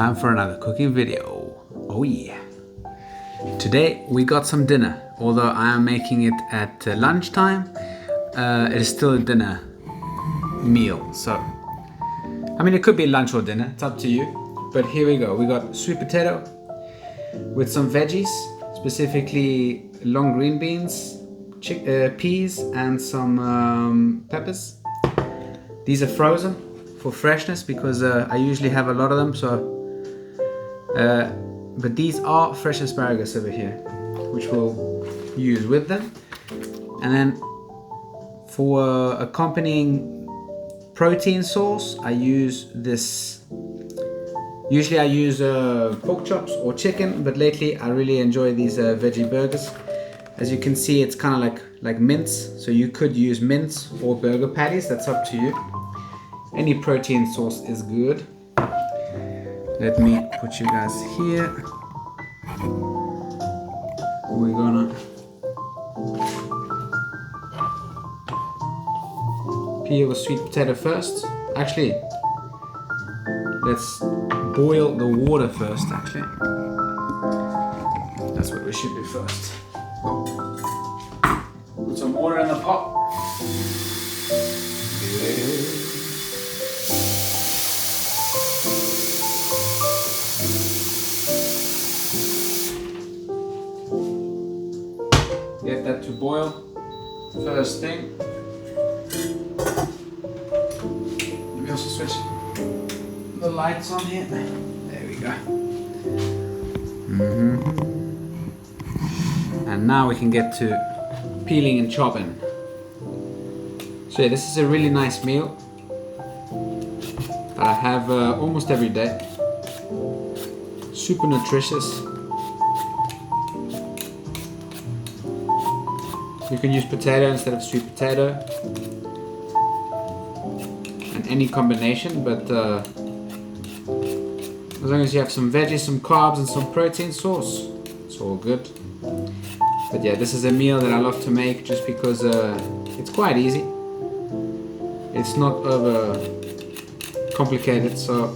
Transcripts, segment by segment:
time for another cooking video. Oh yeah. Today we got some dinner. Although I am making it at lunchtime, it is still a dinner meal. So, I mean, it could be lunch or dinner, it's up to you. But here we go. We got sweet potato with some veggies, specifically long green beans, peas, and some peppers. These are frozen for freshness because I usually have a lot of them. But these are fresh asparagus over here, which we'll use with them. And then for accompanying protein sauce, I use this. Usually I use pork chops or chicken, but lately I really enjoy these veggie burgers. As you can see, it's kind of like mince, so you could use mince or burger patties, that's up to you. Any protein sauce is good. Let me put you guys here. We're gonna peel the sweet potato first. Actually, let's boil the water first, actually. That's what we should do first. Put some water in the pot. Get that to boil first thing. Let me also switch the lights on here. There we go. And now we can get to peeling and chopping. So yeah, this is a really nice meal that I have almost every day. Super nutritious. You can use potato instead of sweet potato, and any combination, but as long as you have some veggies, some carbs, and some protein sauce, it's all good. But yeah, this is a meal that I love to make just because it's quite easy. It's not over complicated, so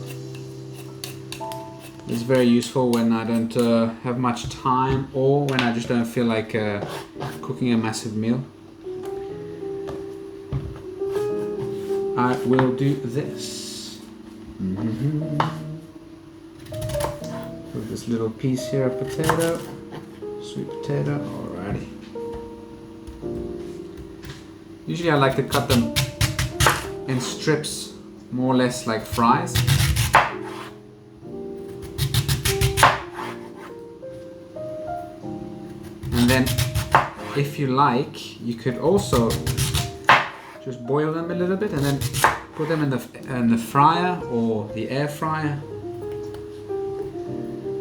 it's very useful when I don't have much time or when I just don't feel like cooking a massive meal. I will do this. Put this little piece here of potato, sweet potato, alrighty. Usually I like to cut them in strips, more or less like fries. And then, if you like, you could also just boil them a little bit and then put them in the fryer or the air fryer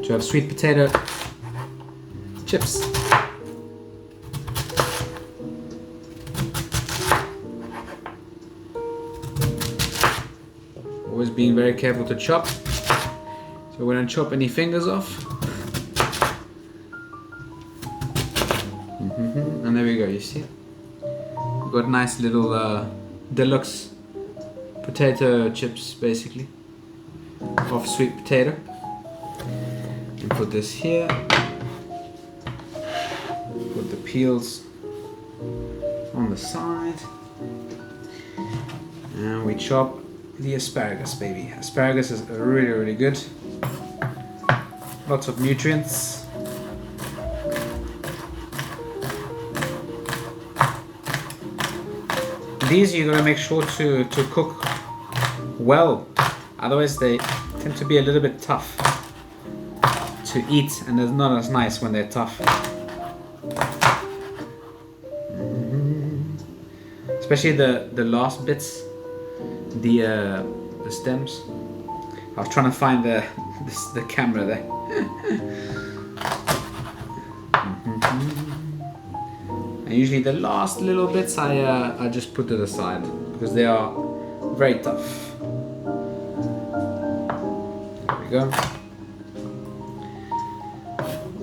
to have sweet potato chips. Always being very careful to chop, so we don't chop any fingers off. And there we go, you see? We've got nice little deluxe potato chips, basically, of sweet potato. And put this here. Put the peels on the side. And we chop the asparagus, baby. Asparagus is really, really good. Lots of nutrients. These you gotta make sure to cook well, otherwise they tend to be a little bit tough to eat, and they're not as nice when they're tough. Especially the last bits, the stems. I was trying to find the camera there. And usually the last little bits I just put to the side because they are very tough. There we go.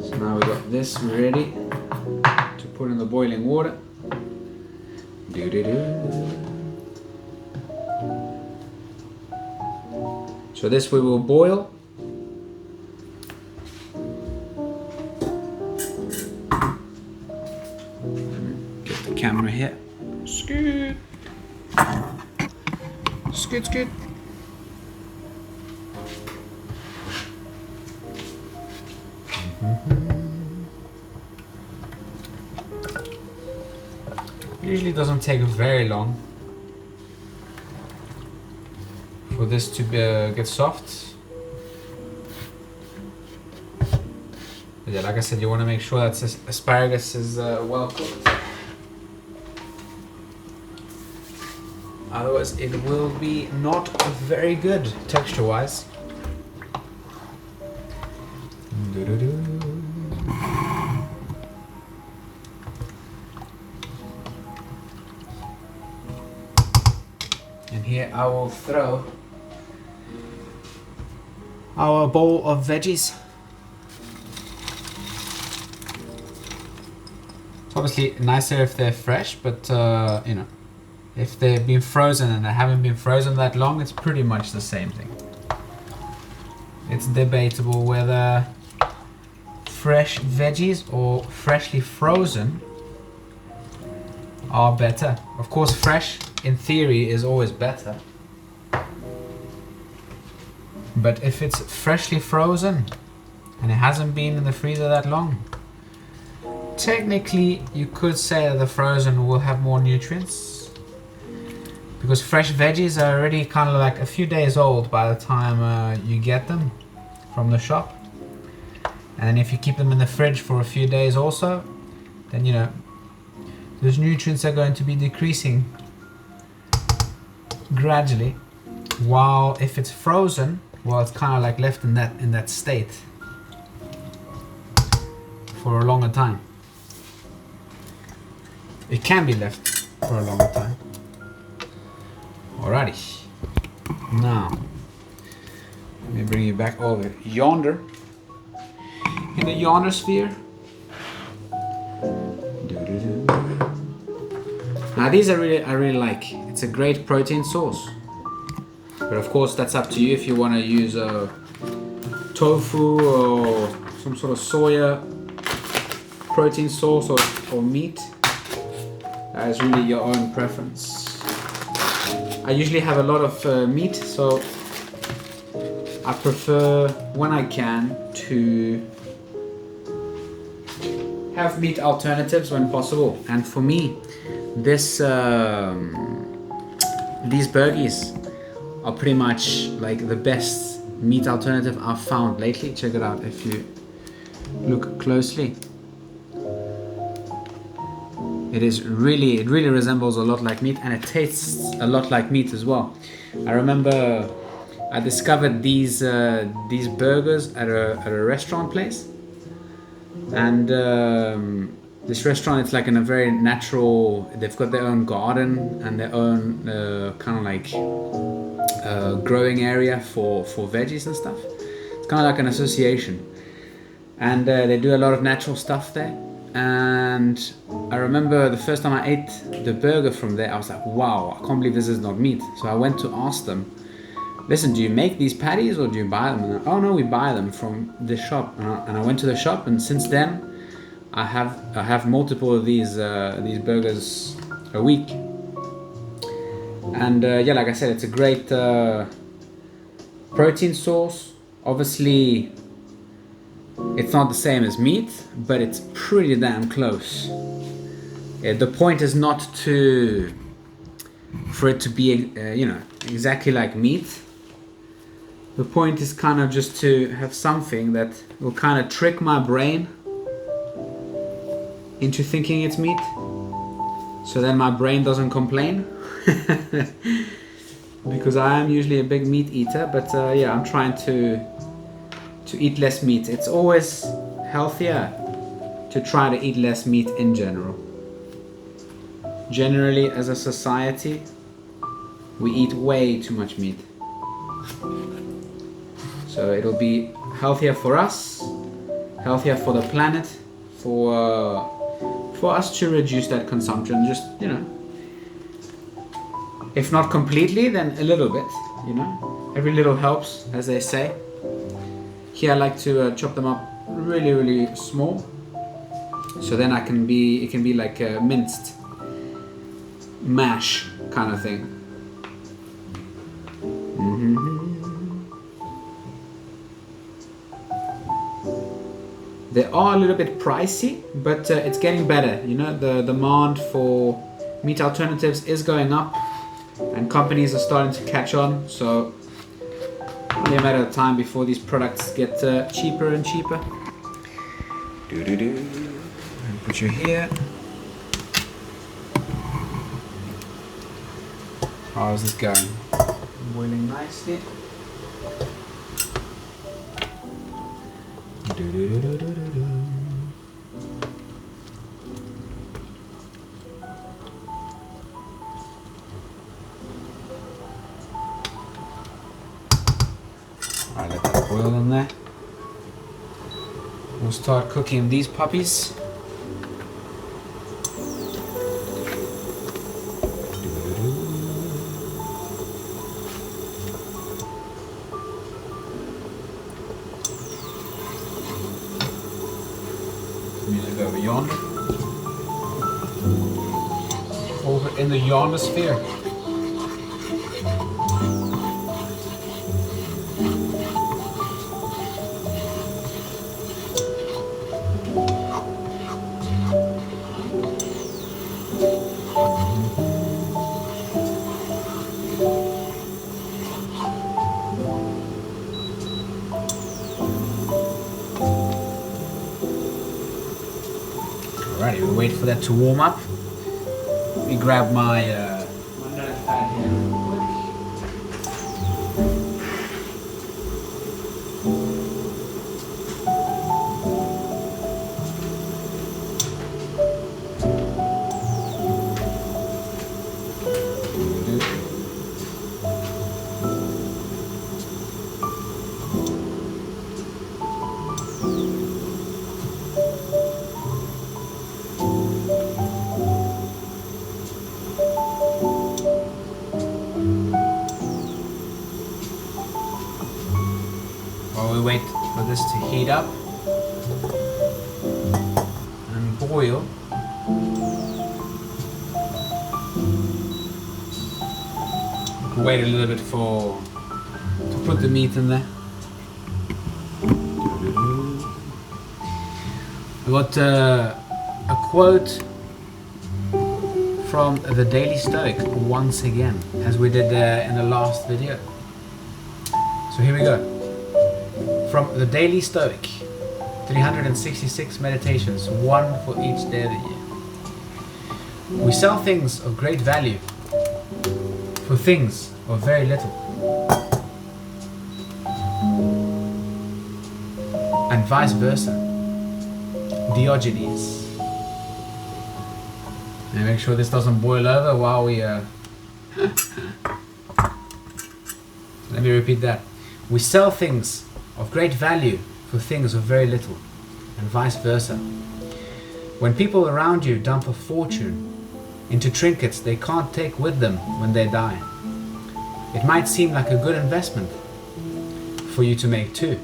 So now we got this ready to put in the boiling water. So this we will boil Yeah. Scoot. Scoot, scoot. Usually doesn't take very long for this to get soft. But yeah, like I said, you want to make sure that asparagus is well cooked. Otherwise it will be not very good texture-wise. And here I will throw our bowl of veggies. It's obviously nicer if they're fresh, but you know, if they've been frozen and they haven't been frozen that long, it's pretty much the same thing. It's debatable whether fresh veggies or freshly frozen are better. Of course, fresh in theory is always better. But if it's freshly frozen and it hasn't been in the freezer that long, technically you could say that the frozen will have more nutrients, because fresh veggies are already kind of like a few days old by the time you get them from the shop. And if you keep them in the fridge for a few days also, then you know, those nutrients are going to be decreasing gradually. While if it's frozen, well, it's kind of like left in that state for a longer time. It can be left for a longer time. Alrighty. Now, let me bring you back over yonder. In the yonder sphere. Now these I really like. It's a great protein source. But of course that's up to you if you want to use a tofu or some sort of soya protein source or meat. That is really your own preference. I usually have a lot of meat, so I prefer, when I can, to have meat alternatives when possible. And for me, these burgies are pretty much like the best meat alternative I've found lately. Check it out if you look closely. It really resembles a lot like meat, and it tastes a lot like meat as well. I remember I discovered these burgers at a restaurant place, and this restaurant, it's like in a very natural, they've got their own garden and their own kind of like growing area for veggies and stuff. It's kind of like an association, and they do a lot of natural stuff there. And I remember the first time I ate the burger from there, I was like, wow, I can't believe this is not meat. So I went to ask them, listen, do you make these patties or do you buy them? And oh no, we buy them from the shop. And I went to the shop, and since then I have multiple of these burgers a week. And yeah, like I said, it's a great protein source. Obviously it's not the same as meat, but it's pretty damn close. The point is not for it to be you know, exactly like meat. The point is kind of just to have something that will kind of trick my brain into thinking it's meat, so then my brain doesn't complain. Because I am usually a big meat eater, but yeah, I'm trying to eat less meat. It's always healthier to try to eat less meat in general. Generally, as a society, we eat way too much meat. So it'll be healthier for us, healthier for the planet, for us to reduce that consumption. Just, you know, if not completely, then a little bit, you know. Every little helps, as they say. Here I like to chop them up really small, so then it can be like minced. mash kind of thing. They are a little bit pricey, but it's getting better. You know, the demand for meat alternatives is going up, and companies are starting to catch on. So only a matter of time before these products get cheaper and cheaper. And put you here. How's this going? Boiling nicely. Alright, let that boil in there. We'll start cooking these puppies. Music over yonder. Over in the yonder sphere. Alrighty, we wait for that to warm up. Let me grab my notepad here real quick. While we wait for this to heat up and boil, wait a little bit to put the meat in there. We got a quote from the Daily Stoic once again, as we did in the last video. So here we go. From the Daily Stoic, 366 meditations, one for each day of the year. We sell things of great value for things of very little. And vice versa. Diogenes. And make sure this doesn't boil over while we... Let me repeat that. We sell things of great value for things of very little, and vice versa. When people around you dump a fortune into trinkets they can't take with them when they die, it might seem like a good investment for you to make too.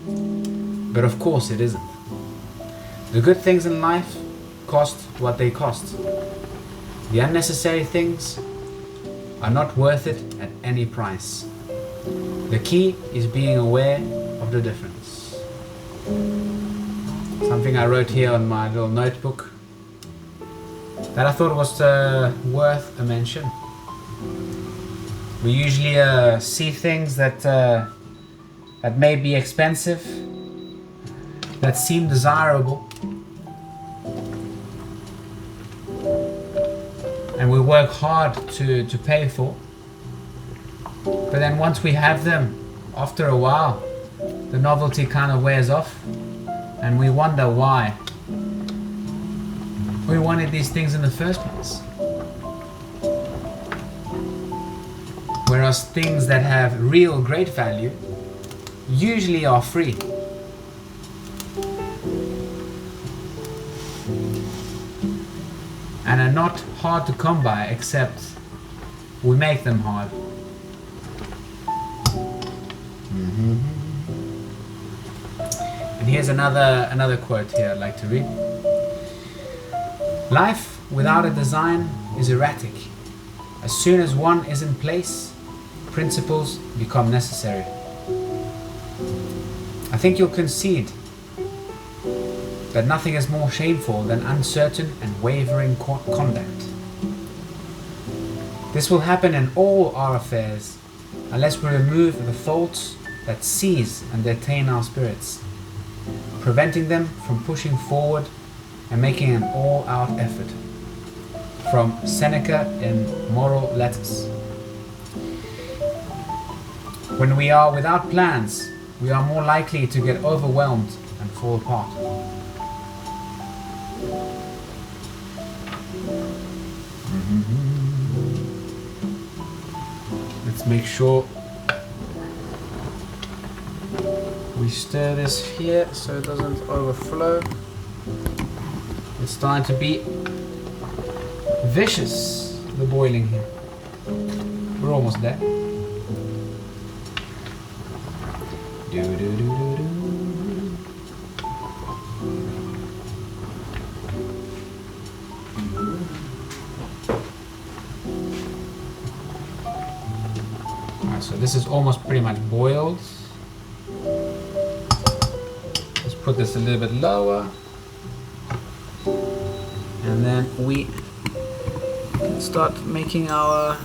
But of course it isn't. The good things in life cost what they cost. The unnecessary things are not worth it at any price. The key is being aware of the difference. Something I wrote here on my little notebook that I thought was worth a mention. We usually see things that may be expensive, that seem desirable, and we work hard to pay for. But then once we have them, after a while, the novelty kind of wears off, and we wonder why we wanted these things in the first place. Whereas things that have real great value usually are free. And are not hard to come by, except we make them hard. And here's another quote here I'd like to read. Life without a design is erratic. As soon as one is in place, principles become necessary. I think you'll concede that nothing is more shameful than uncertain and wavering conduct. This will happen in all our affairs unless we remove the faults that seize and detain our spirits, preventing them from pushing forward and making an all-out effort. From Seneca in Moral Letters. When we are without plans, we are more likely to get overwhelmed and fall apart. Let's make sure we stir this here so it doesn't overflow. It's starting to be vicious, the boiling here. We're almost there. Alright, so this is almost pretty much boiled. Let's put this a little bit lower. And then we start making our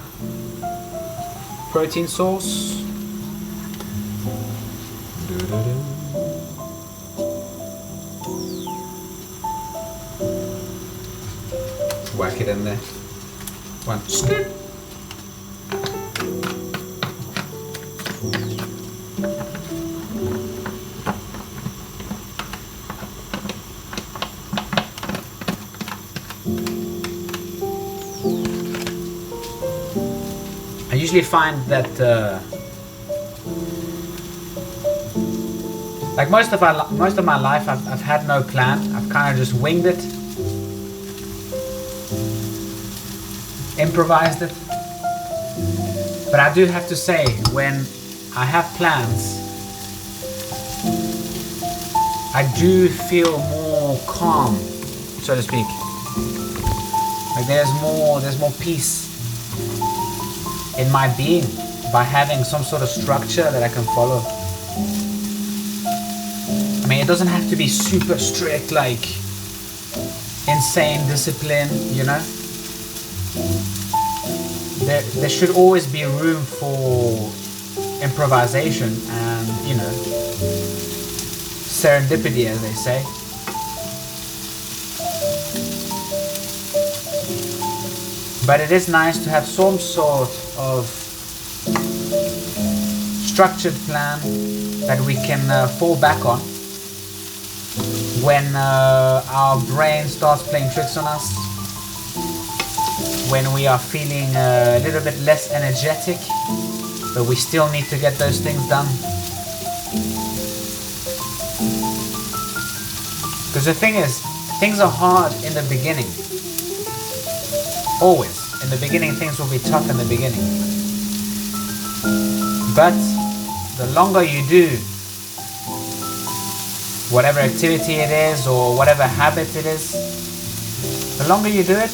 protein sauce. Whack it in there. One scoop. I usually find that like most of my life I've had no plan. I've kind of just winged it, improvised it. But I do have to say, when I have plans, I do feel more calm, so to speak. Like there's more peace in my being by having some sort of structure that I can follow. I mean, it doesn't have to be super strict, like insane discipline, you know? There should always be room for improvisation and, you know, serendipity, as they say. But it is nice to have some sort of structured plan that we can fall back on when our brain starts playing tricks on us, when we are feeling a little bit less energetic, but we still need to get those things done. Because the thing is, things are hard in the beginning. Always. In the beginning, things will be tough in the beginning. But the longer you do whatever activity it is or whatever habit it is, the longer you do it,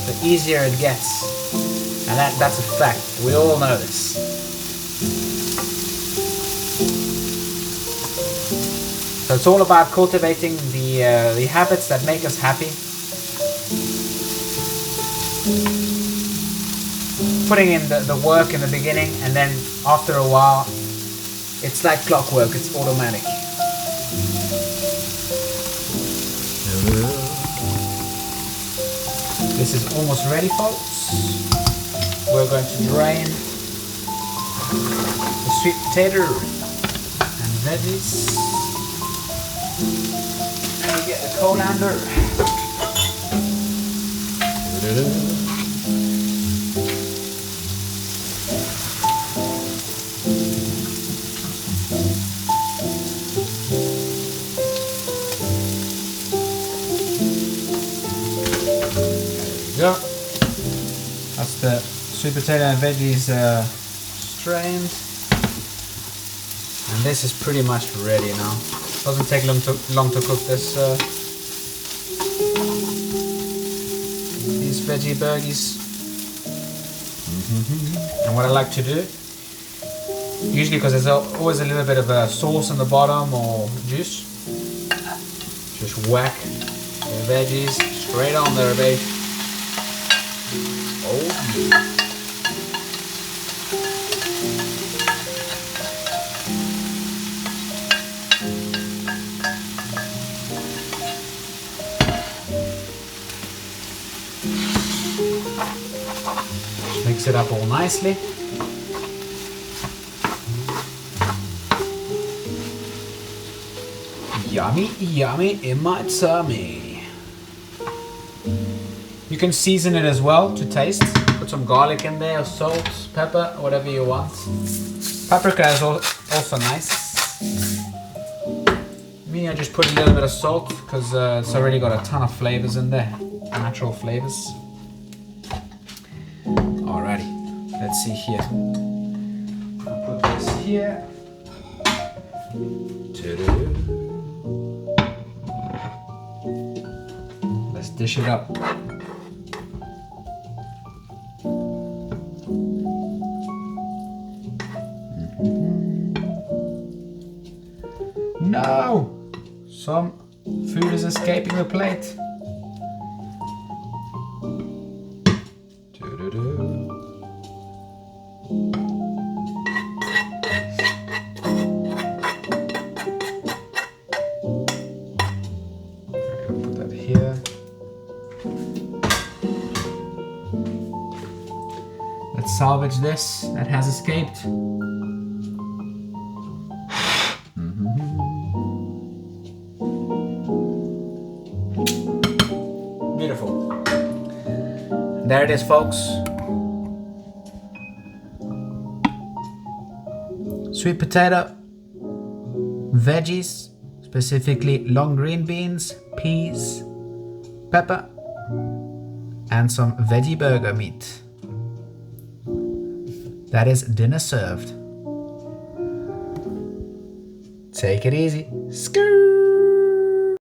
the easier it gets. And that's a fact. We all know this. So it's all about cultivating the habits that make us happy. Putting in the work in the beginning, and then after a while, it's like clockwork, it's automatic. This is almost ready, folks. We're going to drain the sweet potato and veggies. And we get the colander. Go. That's the sweet potato and veggies strained, and this is pretty much ready now. Doesn't take long to cook this. These veggie burgies. And what I like to do, usually because there's always a little bit of a sauce in the bottom or juice, just whack the veggies straight on there, babe. Oh yeah. Mix it up all nicely. Yummy, yummy in my tummy. You can season it as well to taste. Put some garlic in there, or salt, pepper, whatever you want. Paprika is also nice. Me, I just put a little bit of salt because it's already got a ton of flavors in there, natural flavors. Alrighty, let's see here. I'll put this here. Let's dish it up. No! Some food is escaping the plate. Put that here. Let's salvage this that has escaped. Beautiful. There it is, folks. Sweet potato, veggies, specifically long green beans, peas, pepper, and some veggie burger meat. That is dinner served. Take it easy. Skrrr.